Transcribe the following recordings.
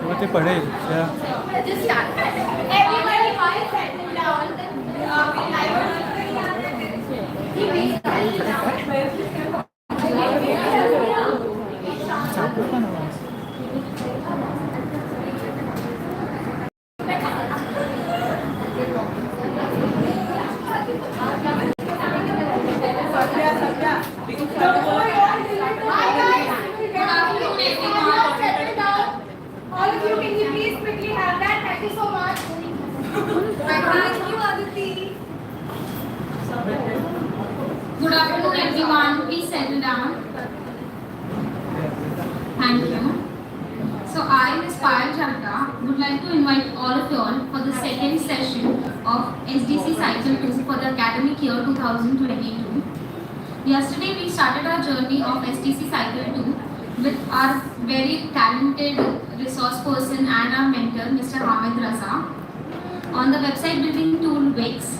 वो ते पढ़े क्या Just start. Everybody while settle down. छापू का नाम All of you, can you please quickly have that? Thank you so much. Thank you, Aditi. Good afternoon, everyone. Please settle down. Thank you. So I, Ms. Chapter, would like to invite all of you all for the second session of SDC Cycle 2 for the academic year 2022. Yesterday we started our journey of SDC Cycle 2 with our very talented resource person and our mentor, Mr. Hamid Raza, on the website building tool Wix.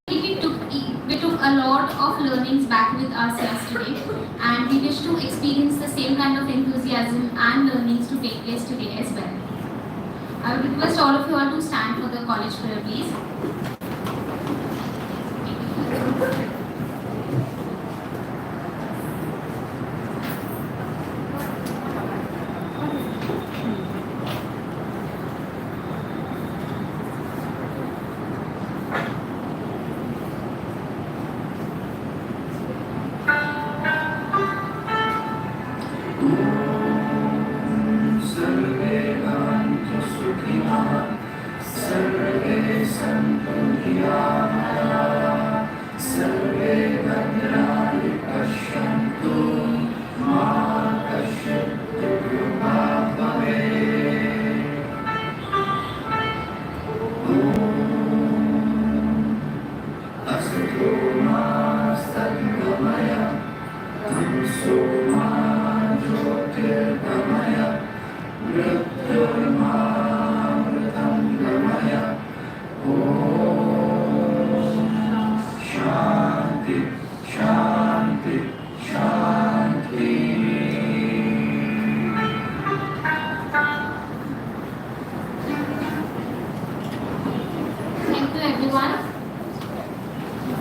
We took a lot of learnings back with us yesterday, and we wish to experience the same kind of enthusiasm and learnings to take place today as well. I would request all of you all to stand for the college prayer, please.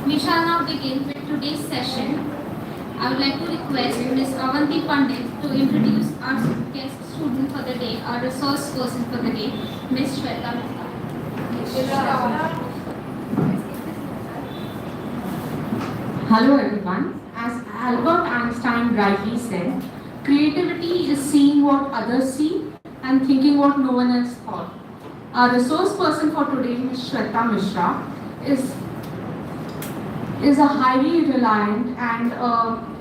We shall now begin with today's session. I would like to request Ms. Avanti Pandit to introduce our guest student for the day, our resource person for the day, Ms. Shweta Mehta. Hello everyone. As Albert Einstein rightly said, creativity is seeing what others see and thinking what no one else thought. Our resource person for today, Ms. Shweta Mishra, is a highly reliant and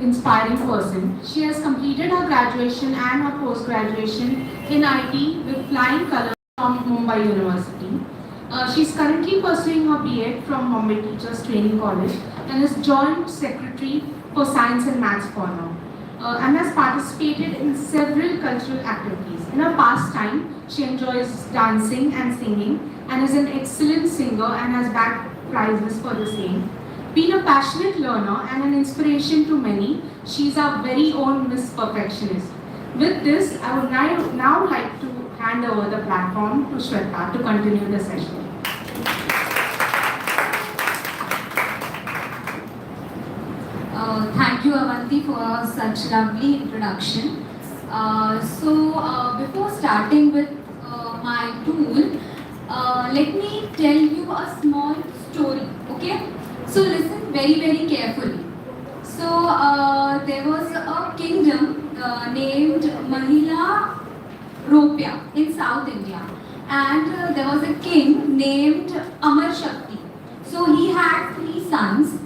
inspiring person. She has completed her graduation and her post-graduation in IT with flying colors from Mumbai University. She is currently pursuing her B.Ed from Bombay Teachers Training College and is Joint Secretary for Science and Maths Corner and has participated in several cultural activities. In her pastime, she enjoys dancing and singing and is an excellent singer and has bagged prizes for the same. Being a passionate learner and an inspiration to many, she is our very own Miss Perfectionist. With this, I would now like to hand over the platform to Shweta to continue the session. Thank you, Avanti, for such lovely introduction. Before starting with my tool, let me tell you a small story, okay? So listen very, very carefully. So there was a kingdom named Mahila Ropia in South India, and there was a king named Amar Shakti. So he had three sons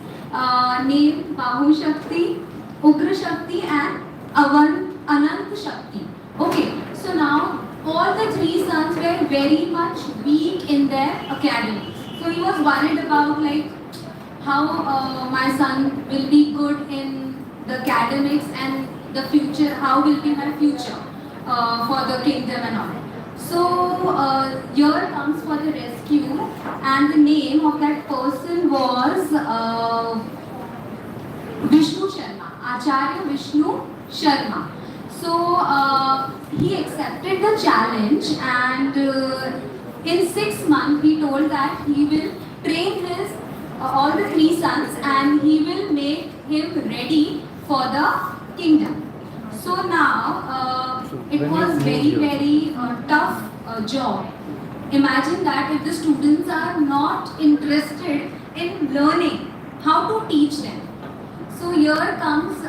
named Bahu Shakti, Ugra Shakti, and Anant Shakti. Okay, so now all the three sons were very much weak in their academics. So he was worried about like how my son will be good in the academics and the future, how will be my future for the kingdom and all. So here comes for the rescue, and the name of that person was Vishnu Sharma, Acharya Vishnu Sharma. So he accepted the challenge, and in 6 months he told that he will train his all the three sons and he will make him ready for the kingdom. So now it was very tough job. Imagine that if the students are not interested in learning, how to teach them? So here comes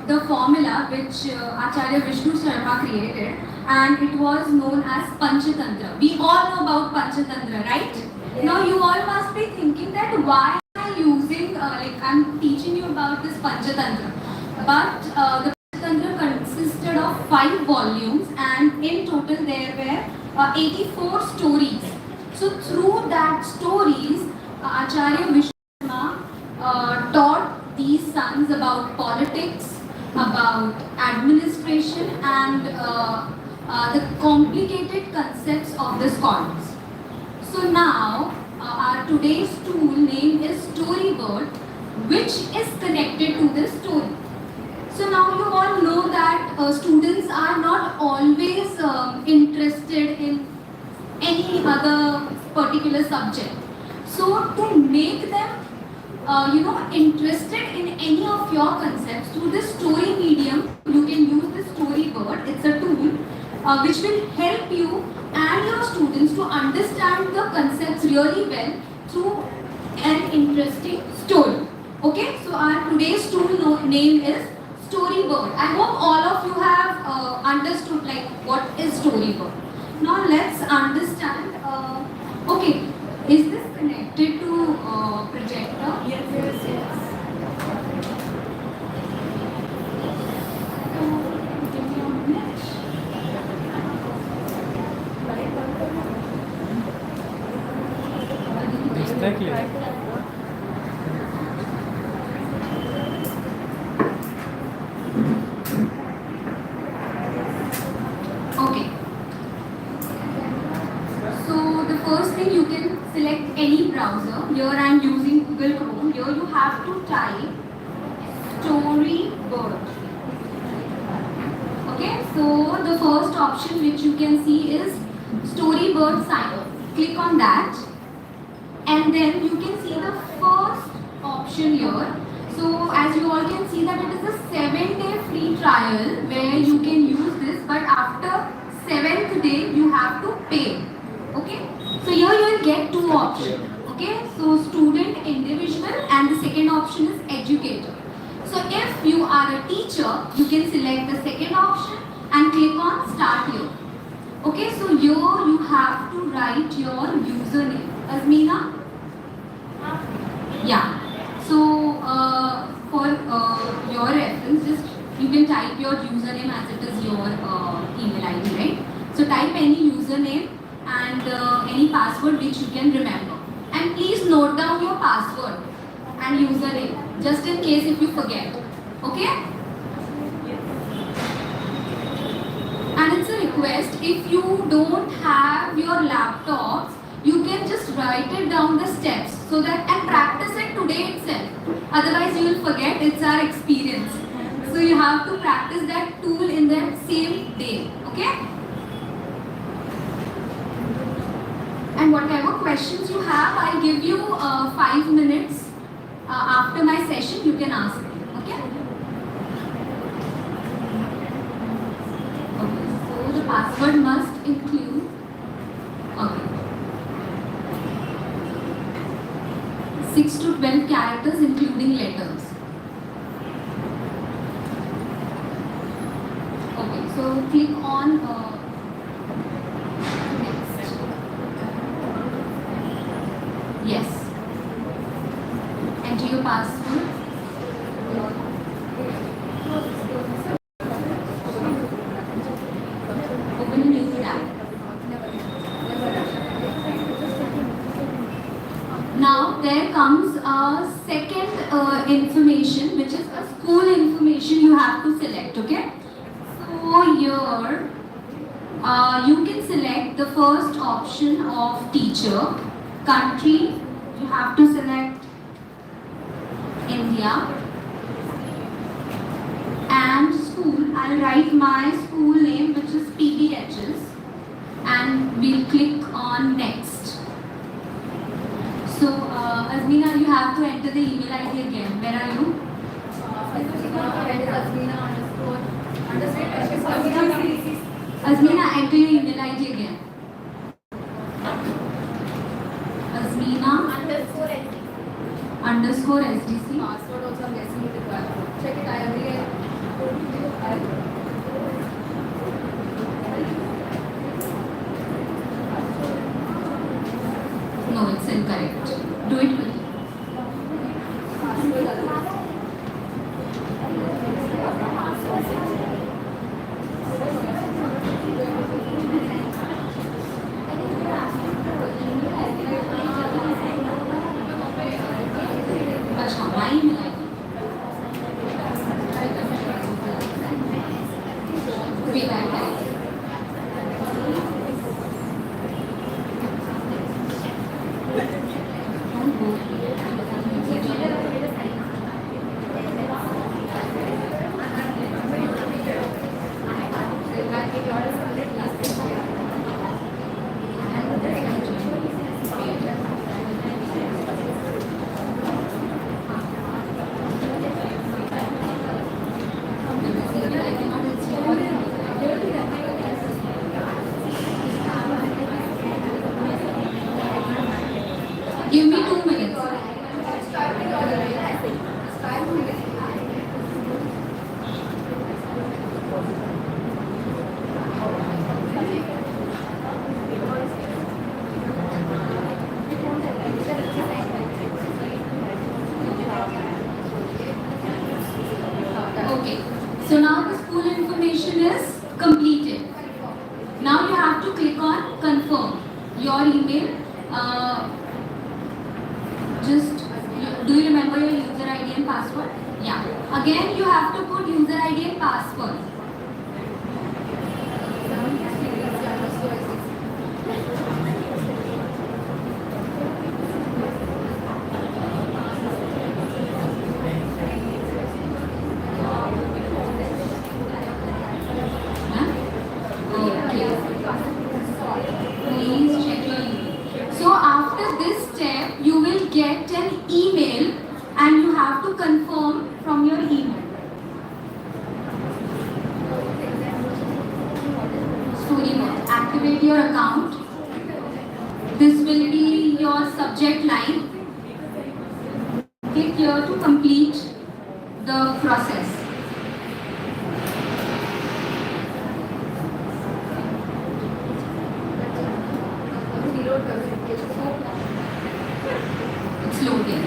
the formula which Acharya Vishnu Sharma created, and it was known as Panchatantra. We all know about Panchatantra, right? Yes. Now you all must be thinking that why am I using, like I'm teaching you about this Panchatantra. But the Panchatantra consisted of 5 volumes, and in total there were 84 stories. So through that stories, Acharya Vishnu Sharma taught these sons about politics, about administration, and the complicated concepts of the scholars. So now our today's tool name is Storybird, which is connected to this story. So now you all know that students are not always interested in any other particular subject. So to make them interested in any of your concepts through this story medium, you can use this Storybird. It's a tool which will help you and your students to understand the concepts really well through an interesting story. Okay, so our today's tool name is Storybird. I hope all of you have understood like what is Storybird. Now let's understand. Okay, is this connected to projector? Yes. Give me a minute. Exactly. Okay. So the first thing, you can select any browser. Here I am using Google Chrome. Here you have to type Storybird. Okay. So the first option which you can see is Storybird Cycle. Click on that, and then you can see the first option here. So as you all can see that it is a 7-day free trial where you can use this, but after 7th day you have to pay. Okay, so here you will get 2 options. Okay, so student, individual, and the second option is educator. So if you are a teacher, you can select the second option and click on start here. Okay, so here you have to write your username. Azmeena? Yeah. So for your reference, just you can type your username as it is your email ID, right? So type any username and any password which you can remember. And please note down your password and username just in case if you forget. Okay? And it's a request, if you don't have your laptops, you can just write it down the steps so that and practice it today itself. Otherwise you will forget, it's our experience. So you have to practice that tool in that same day. Okay? And whatever questions you have, I'll give you 5 minutes after my session, you can ask me. Okay? Okay, so the password must include, okay, 6 to 12 characters including letters. Okay, so click on next. Yes. Enter your password. Open a new tab. Now there comes a second information, which is a school information you have to select. Okay. So here you can select the first option of teacher, country. You have to select India, and school I'll write my school name, which is PBHS, and we'll click on next. So, Azmina, you have to enter the email ID again. Where are you? Azmina, enter your email ID again. Azmina underscore SDC. Password also I'm guessing you require. Check it, I agree. No, it's incorrect. Do it quickly. अच्छा, my email ID. Wait, I type. Don't go. Give me 2 minutes. Okay. So now the school information is completed. Now you have to click on confirm your email. Do you remember your user ID and password? Yeah. Again, you have to put user ID and password. Please check your email. So after this step, you will get an email and you have to confirm from your email. Story mode. Activate your account. This will be your subject line. Click here to complete the process. It's loading.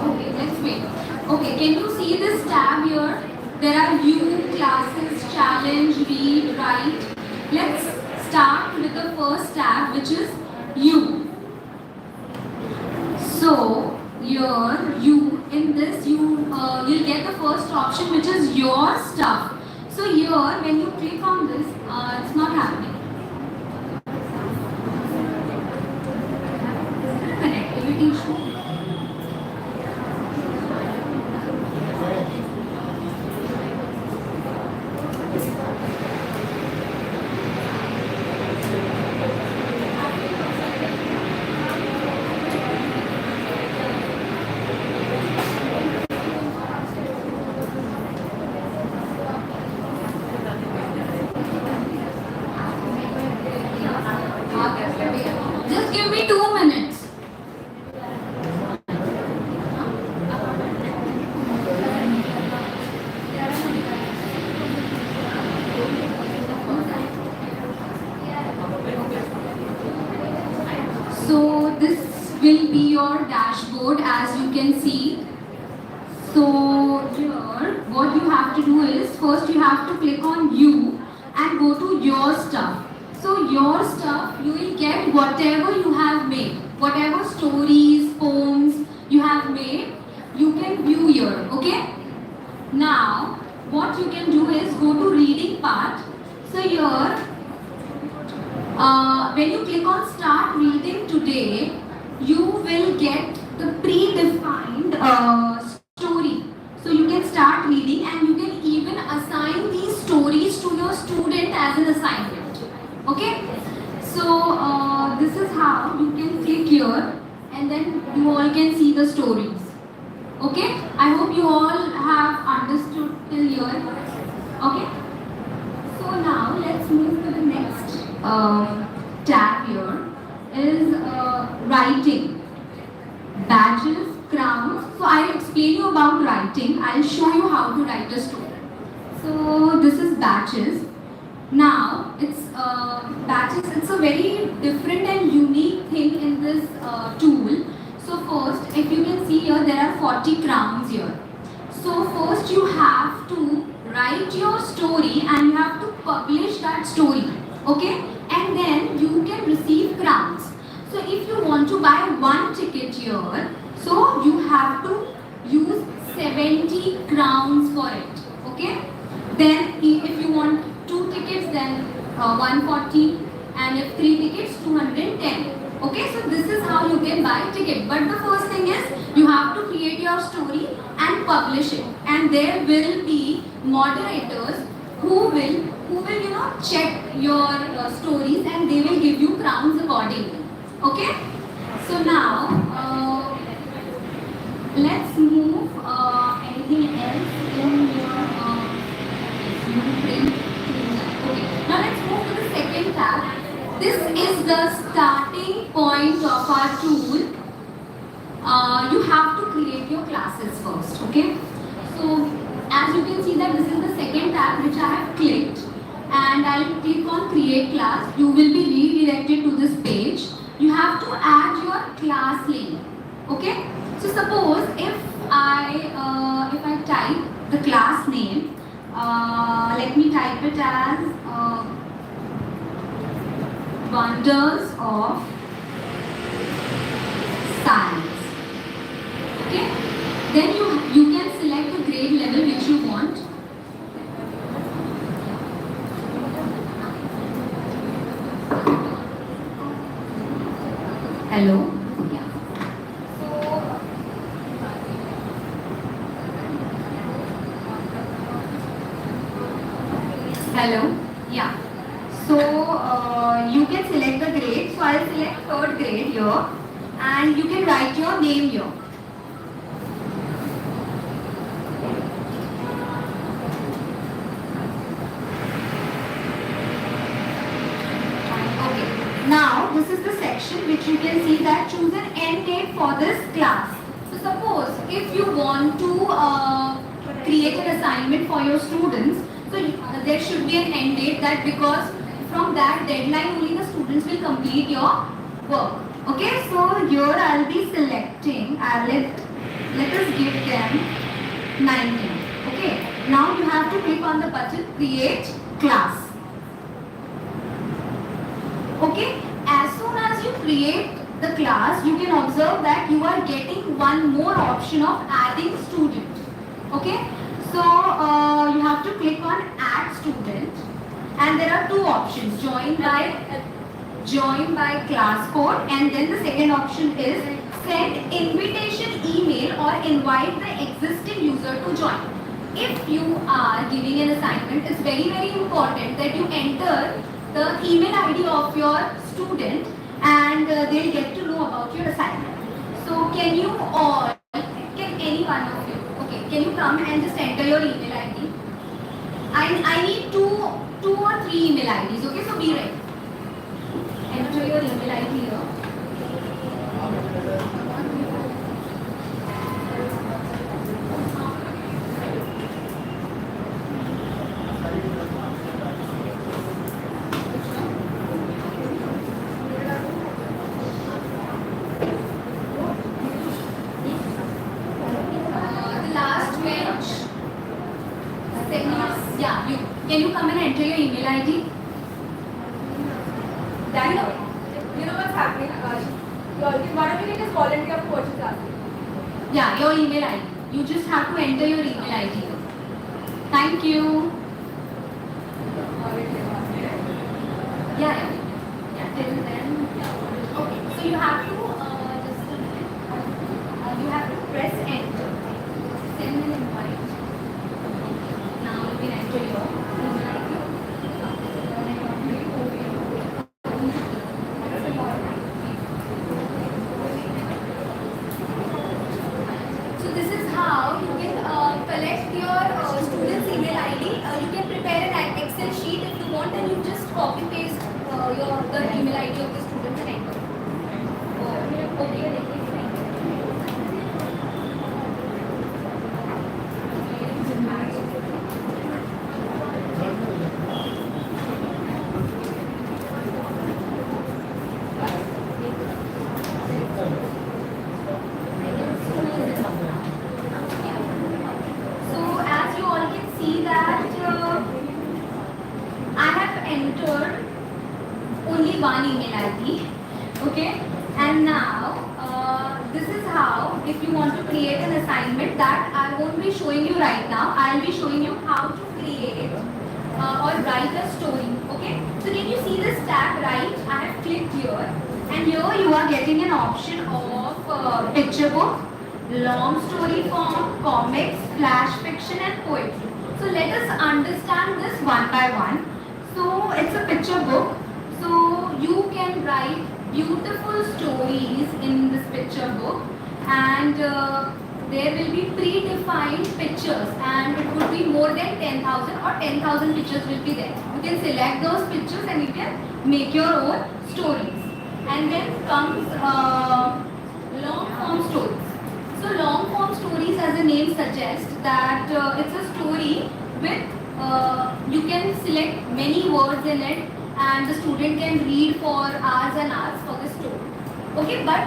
Okay, let's wait. Okay, can you see this tab here? There are you, classes, challenge, read, write. Let's start with the first tab, which is you. So here in this you'll get the first option, which is your stuff. So here when you click on this, it's not happening. Connectivity issue. Just give me 2 minutes. So this will be your dashboard, as you can see. So here what you have to do is, first you have to click on you and go to your stuff. So your stuff, you will get whatever you have made, whatever stories, poems you have have made, you can view here. Okay. Now, what you can do is go to reading part. So here, when you click on start reading today, you will get the predefined story. So you can start reading and you can even assign these stories to your student as an assignment. Okay? So this is how you can click here and then you all can see the stories. Okay? I hope you all have understood till here. Okay? So now let's move to the next tab here is writing. Badges, crowns. So I'll explain you about writing. I'll show you how to write a story. So this is badges. Now it's badges. It's a very different and unique thing in this tool. So first, if you can see here, there are 40 crowns here. So first you have to write your story and you have to publish that story. Okay? And then you can receive crowns. So if you want to buy one ticket here, so you have to use 70 crowns for it. Okay? Then if you want 2 tickets, then 140, and if 3 tickets, 210. Okay, so this is how you can buy ticket. But the first thing is you have to create your story and publish it. And there will be moderators who will check your stories and they will give you crowns accordingly. Okay? So now let's move anything else in your blueprint. Okay. Now let's move to the second tab. This is the starting point of our tool. You have to create your classes first. Okay? So as you can see that this is the second tab which I have clicked, and I'll click on create class. You will be redirected to this page. You have to add your class name. Okay? So suppose if I type the class name, let me type it as Wonders of Science. Okay? Then you can select the grade level which you want. Hello? Yeah. Hello? Yeah. So you can select the grade. So I'll select 3rd grade here and you can write your name here. Okay. Now this is the section which you can see that choose an end date for this class. So suppose if you want to create an assignment for your students, so there should be an end date, that because from that deadline only the students will complete your work. Okay, so here I'll be selecting, let us give them 19. Okay, now you have to click on the button create class. Okay, as soon as you create the class, you can observe that you are getting one more option of adding student. Okay, so you have to click on add student, and there are 2 options, join by class code, and then the second option is send invitation email or invite the existing user to join. If you are giving an assignment, it's very important that you enter the email ID of your student and they'll get to know about your assignment. So can any one of you, okay, can you come and just enter your email ID? I need two or three email IDs, okay, so be ready. Enter your email ID here. Yeah, can you come and enter your email ID? You know what's happening? Why don't you just volunteer for what she's asking? Yeah, your email ID. You just have to enter your email ID. Thank you. Yeah, yeah. Yeah, till then. Okay, so you have to just a minute. You have to press enter. Send an invite. Now you can enter your email ID. So this is how you can collect your student's email ID. You can prepare an Excel sheet if you want, and you just copy paste the email ID of the student and enter. Okay. So as you all can see that I have entered only one email ID, okay? And now this is how, if you want to create an assignment that I won't be showing you right now, I'll be showing you how to create or write a story, okay? So can you see this tab right? I have clicked here, and here you are getting an option of picture book, long story form, comics, flash fiction and poetry. So let us understand this one by one. So it's a picture book. So you can write beautiful stories in this picture book, and there will be predefined pictures, and it would be more than 10,000 or 10,000 pictures will be there. You can select those pictures and you can make your own stories. And then comes long form stories. So long form stories, as the name suggests, that it's a story with you can select many words in it, and the student can read for hours and hours for the story. Okay, but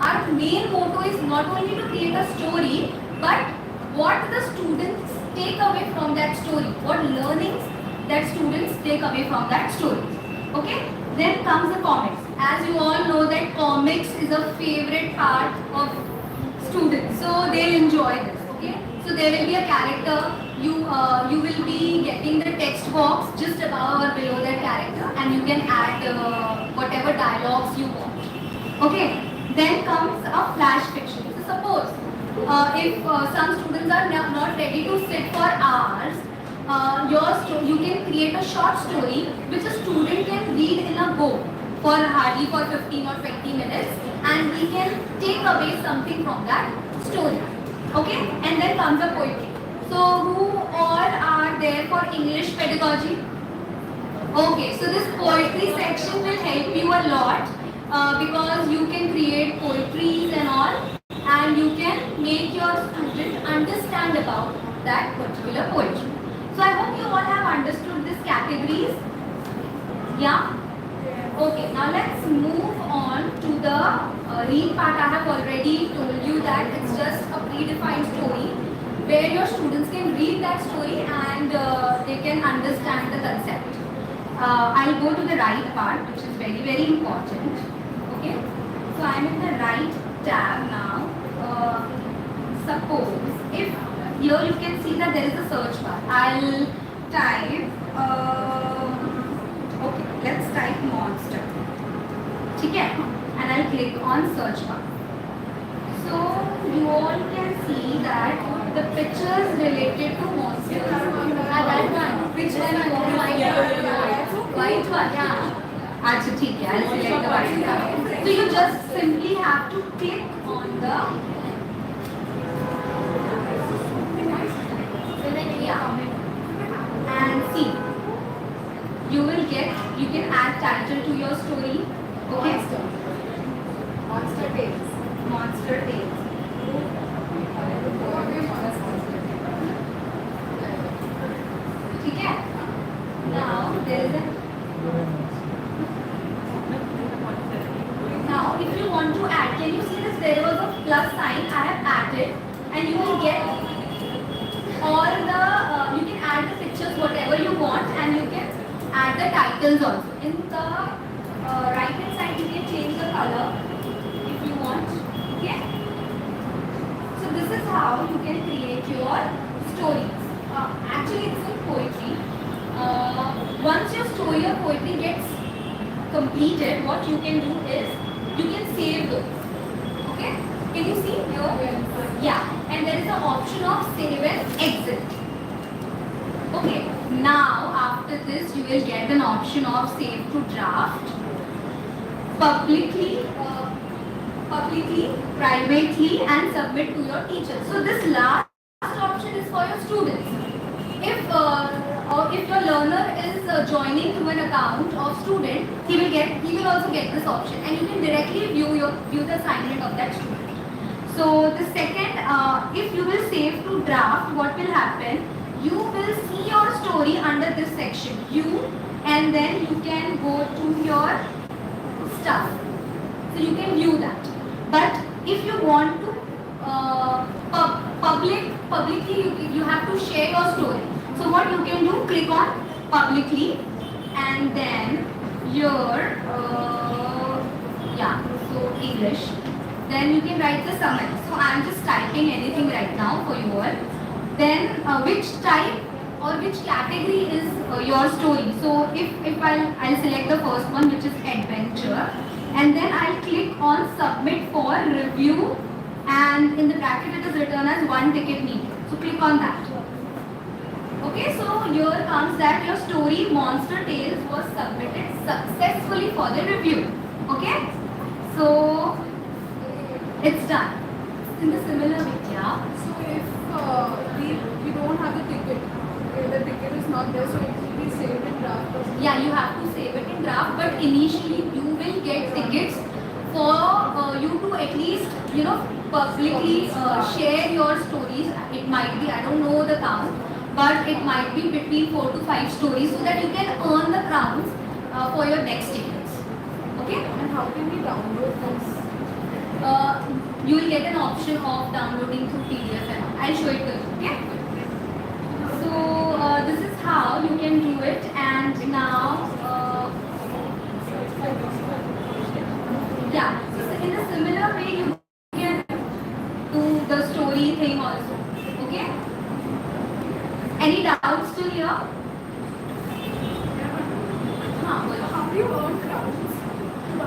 our main motto is not only to create a story, but what the students take away from that story, what learnings that students take away from that story. Okay, then comes the comics. As you all know that comics is a favorite part of students, so they'll enjoy this. Okay, so there will be a character. You will be getting the text box just above or below that character, and you can add whatever dialogues you want. Okay, then comes a flash fiction. So suppose if some students are not ready to sit for hours, you can create a short story which a student can read in a go for hardly for 15 or 20 minutes, and we can take away something from that story. Okay, and then comes the poetry. So who all are there for English pedagogy? Okay, so this poetry section will help you a lot because you can create poetries and all, and you can make your student understand about that particular poetry. So I hope you all have understood these categories. Yeah? Okay, now let's move on to the read part. I have already told you that it's just a predefined story where your students can read that story and they can understand the concept. I'll go to the right part, which is very, very important. Okay, so I'm in the right tab now. Suppose if here you can see that there is a search bar. I'll type, okay, let's type monster. Okay, and I'll click on search bar. So you all can see that the pictures related to monsters. That one. Which one you want? White one. Yeah. Actually, ठीक है. I'll select the white one. So you just simply have to click on the. Yeah. And see. You can add title to your story. Okay. Monster Tales. Monster Tales. ठीक है? Now there is a. Now if you want to add, can you see this? There was a plus sign I have added, and you will get all the. You can add the pictures whatever you want, and you can add the titles also. In the right hand side, you can change the color if you want. Okay. So this is how you can create your stories. Actually, it's in poetry. Once your story or poetry gets completed, what you can do is you can save those. Okay? Can you see here? Yes. Yeah. And there is an option of save and exit. Okay. Now after this, you will get an option of save to draft, publicly, privately, and submit to your teacher. So this last option is for your students. If your learner is joining to an account of student, he will also get this option, and you can directly view the assignment of that student. So the second, if you will save to draft, what will happen? You will see your story under this section, and then you can go to your stuff. So you can view that. But if you want to publicly, you have to share your story. So what you can do, click on publicly, and then your so English. Then you can write the summary. So I am just typing anything right now for you all. Then which type or which category is your story. So if I'll select the first one, which is adventure, and then I'll click on submit for review, and in the bracket it is written as 1 ticket needed. So click on that. Okay, so here comes that your story Monster Tales was submitted successfully for the review. Okay, so it's done. In the similar way, yeah. So if we don't have the ticket is not there, so it will be saved in draft or something. Yeah, you have to save it in draft, but initially you will get tickets for you to at least, publicly share your stories. It might be, I don't know the count, but it might be between 4 to 5 stories, so that you can earn the crowns for your next tickets. Okay? And how can we download this? You will get an option of downloading through PDF and all. I'll show it to you. Okay? So this is how you can do it, and now yeah. So in a similar way, you can do the story thing also. Okay? Any doubts still here? How do you earn crowns?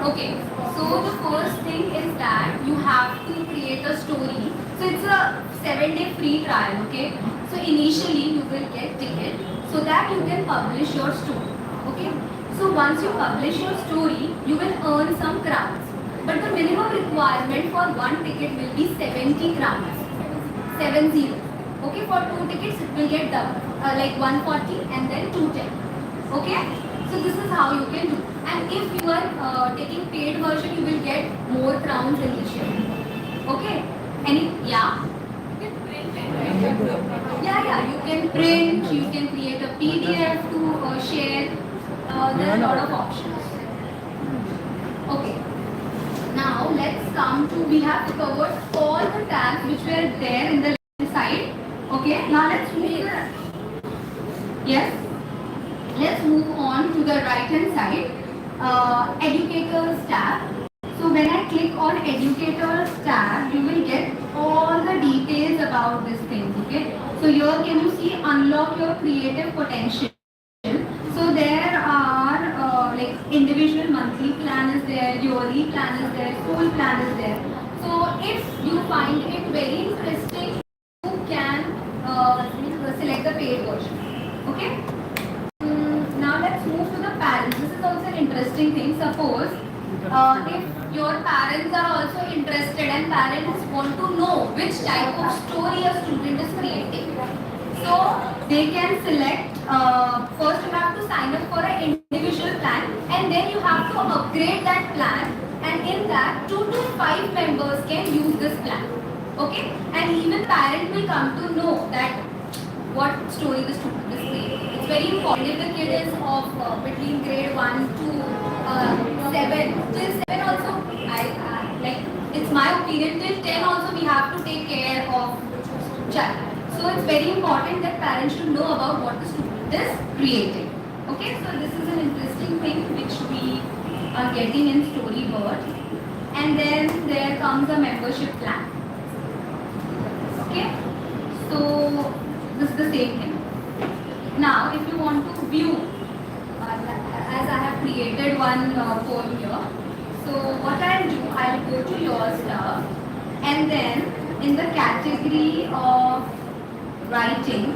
Okay, so the first thing is that you have to create a story. So it's a 7-day free trial, okay? So initially you will get ticket so that you can publish your story, okay? So once you publish your story, you will earn some crowns. But the minimum requirement for 1 ticket will be 70 crowns. 70. Okay, for 2 tickets it will get double, like 140 and then 210. Okay? So this is how you can do. And if you are taking paid version, you will get more crowns in this year. Okay? Yeah? Yeah, you can print, you can create a PDF to share. There are a lot of options. Okay. Now let's come to, we have covered all the tabs which were there in the left side. Okay, now let's move let's move on to the right hand side. Educators tab. So when I click on Educators tab, you will get all the details about this thing. Okay, so here can you see unlock your creative potential. So there are like individual monthly plan is there, yearly plan is there, school plan is there. So if you find it very interesting, you can select the paid version. Okay. Now let's move to the parents. This is also an interesting thing. Suppose if your parents are also interested and parents want to know which type of story a student is creating. So they can select, first you have to sign up for an individual plan, and then you have to upgrade that plan, and in that 2 to 5 members can use this plan. Okay, and even parent will come to know that what story the student is creating. It's very important. If the kid is of between grade 1 to 7, till 7 also, like it's my opinion, till 10 also we have to take care of child. So it's very important that parents should know about what the student is creating. Okay, so this is an interesting thing which we are getting in Storybird. And then there comes a membership plan. Okay, so this is the same thing. Now, if you want to view, as I have created one form here, so what I'll do, I'll go to your stuff, and then in the category of writing,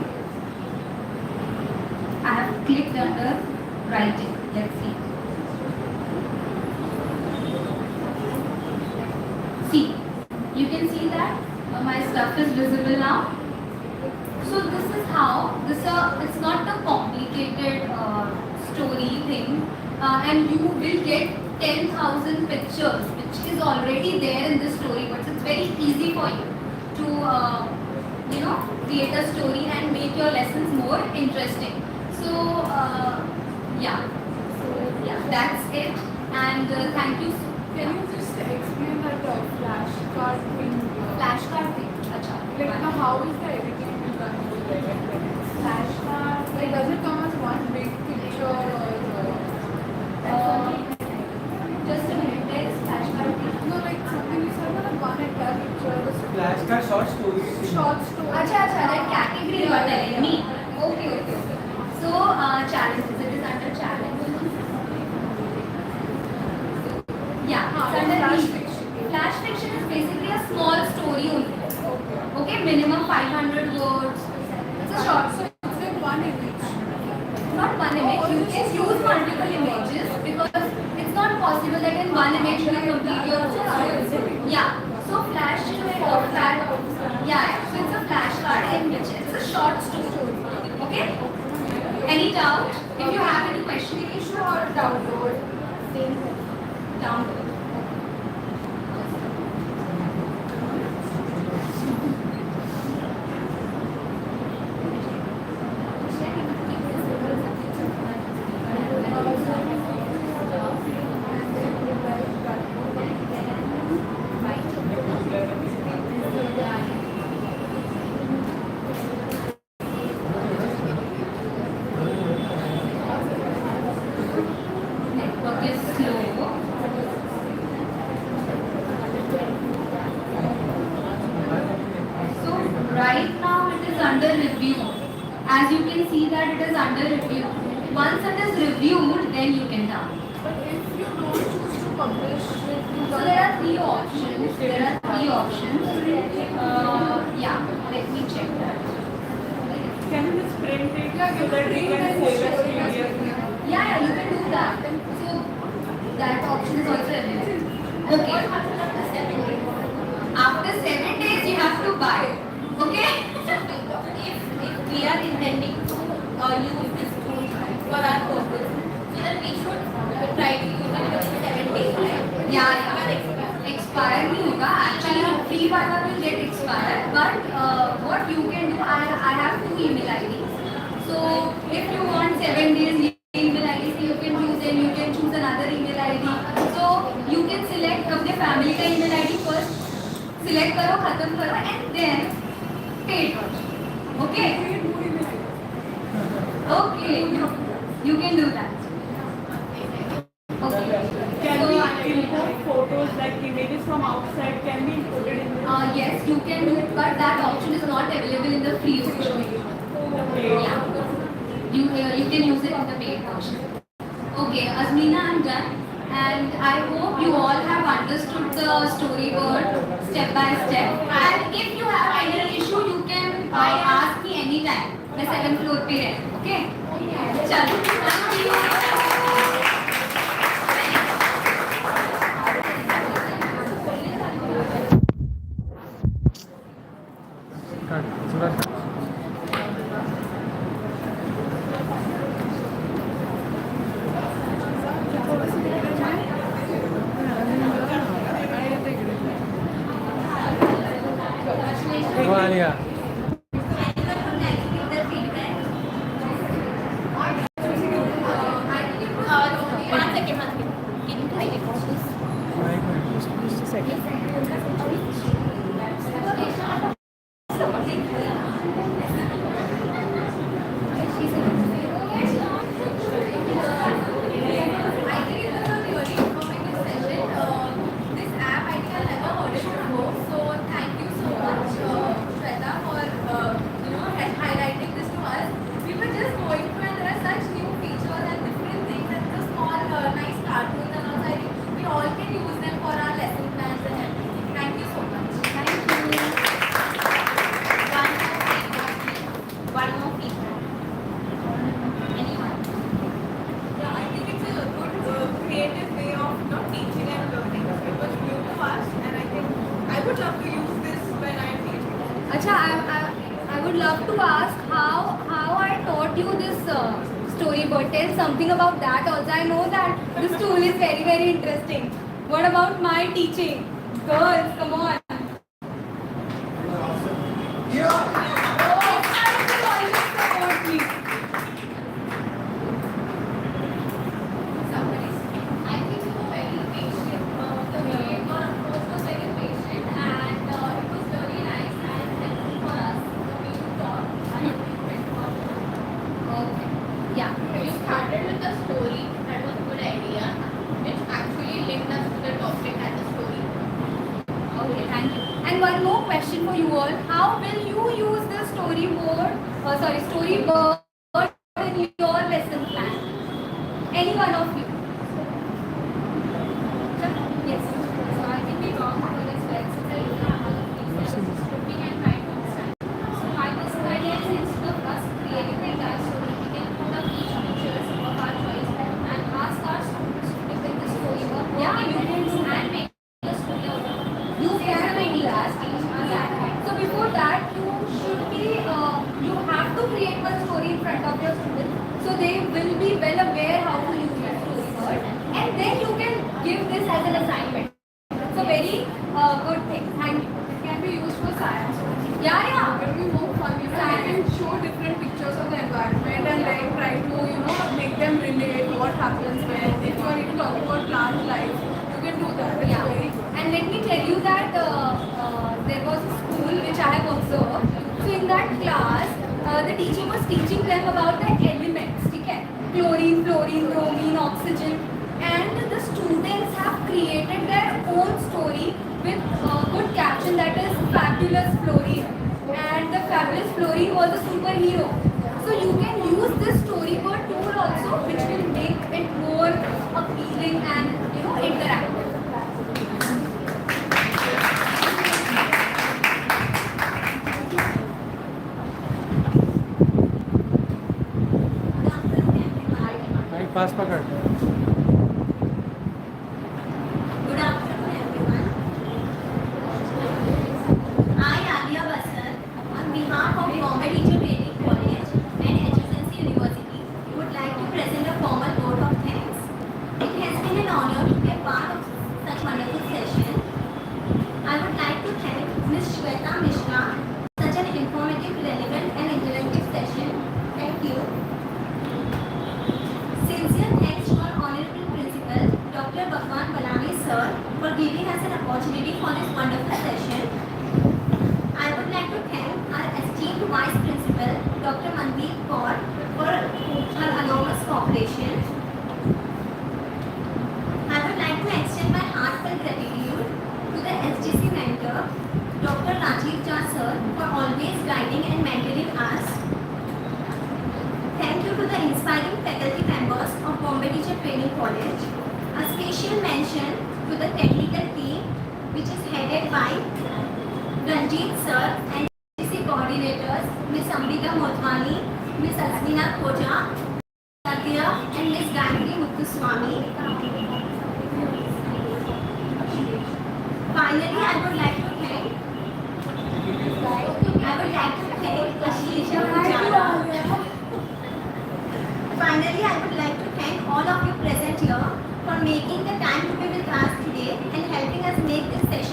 I have clicked under writing. Let's see. See, you can see that my stuff is visible now. So this is how it's not a complicated story thing, and you will get 10,000 pictures, which is already there in the story, but it's very easy for you to create a story and make your lessons more interesting. So yeah, that's it. And thank you. Can you just explain that flashcard thing? Flashcard thing. Acha. Like now, how is the editing done? Flashcard. Like, does it come as one big picture or? Just a minute. There is flashcard thing. No, like something you said that one entire picture. Flashcard short stories. Short story. Acha, that category you are telling me. Okay. So challenges. It is under challenges. Yeah, it's under flash niche. fiction. Flash fiction is basically a small story only. Okay, minimum 500 words. It's a short story. It's like one image. Not one image. You can use multiple images because it's not possible that in one image you can complete your whole story. Yeah. So flash is for that. Yeah. So it's a flashcard in which it's a short story. Okay. Any doubt? If you have any question, issue or download. Download. Network is slow. So right now it is under review. As you can see that it is under review. Once it is reviewed, then you can download. But if you don't choose to publish it, So there are three options. Yeah, let me check that. Can you just print it Yeah, so that we can save as PDF? Yeah, you can do that. So that option is also available. Okay. After 7 days, you have to buy. Okay? If we are intending to use this tool for our purpose, so then we should try to use it within 7 days, right? Yeah. Expire नहीं होगा. Actually, free वाला will get expired. But what you can do, I have 2 email IDs. So if you want 7 days email IDs, you can use them. You can choose another email ID. So you can select अपने family का email ID first. Select करो, खत्म करो, and then pay it. Okay. Okay. You can do that. Okay. Can we import photos like images from outside? Can we import it in the Yes, you can do it, but that option is not available in the free version. Yeah. You can use it in the paid version. Okay, Azmina, I'm done. And I hope you all have understood the storyboard step by step. And if you have any issue, you can ask me anytime. The second floor पे है. Okay? चलो. Thank you. Malia. One second. Can you type it for us? Just a second. This app I think I never heard it before. So thank you so much, Shweta. ask how I taught you this story, but tell something about that also. I know that this tool is very, very interesting. What about my teaching? Girls, come on. I think you were very patient. The way your approach was very patient, and it was very nice and helpful for us. The way you taught and the way you went for Okay. Yeah. You started with the story. That was a good idea, which actually linked us to the topic and the story. Okay, thank you. And one more question for you all. How will you use the storyboard in your lesson plan? Any one of you? Yes. So I think we talked about this well. So there is a lot of pieces we can try to understand. So my personal idea is instead of us creating the entire story, we can put up each pictures of our choice and ask our students to depict the story of Yeah, you can do that. and make the story out of it. You can do that. Yeah. So before that, you should be, you have to create one story in front of your students, so they will be well aware how to use that storyboard, and then you can give this as an assignment. It's a very good thing. Thank you. It can be used for science. Yeah. It will be more fun because I can show different pictures of the environment and then try to, make them relate what happens when. If you are even talking about plant life, you can do that. It's Yeah. very And let me tell you that there was a school which I have observed. So in that class, the teacher was teaching them about the elements, okay? Chlorine, fluorine, bromine, oxygen. And the students have created their own story with good caption, that is Fabulous Fluorine. And the Fabulous Fluorine was a superhero. So you can use this storyboard tool also, which will make it more appealing and interactive. Right, pass pakad. Good afternoon, everyone. I, Alia Basar, on behalf of Bombay Teacher Training College and HSNC University, would like to present a formal vote of thanks. It has been an honor to be a part of such wonderful session. I would like to thank Ms. Shweta Mishra for such an informative, relevant and interactive session. Thank you. Sincere thanks to our Honorable Principal, Dr. Bhagwan Balani Sir, for giving us an opportunity for this wonderful session. I would like to thank our esteemed Vice Principal, Dr. Mandeep Kaur, for her enormous cooperation. I would like to extend my heartfelt gratitude to the SDC mentor, Dr. Rajiv Jha Sir, for always guiding and mentoring us. Thank you to the inspiring faculty members of Bombay Teacher Training College. A special mention to the technical team, which is headed by Ranjit Sir and SDC coordinators, Ms. Amrita Motwani, Ms. Asmina Khoja, Satya, and Ms. Gayatri Muttuswamy. Finally, I would like to thank Ashleisha Pujara. Finally, I would like to thank all of you present here for making the time to be with us today and helping us make this session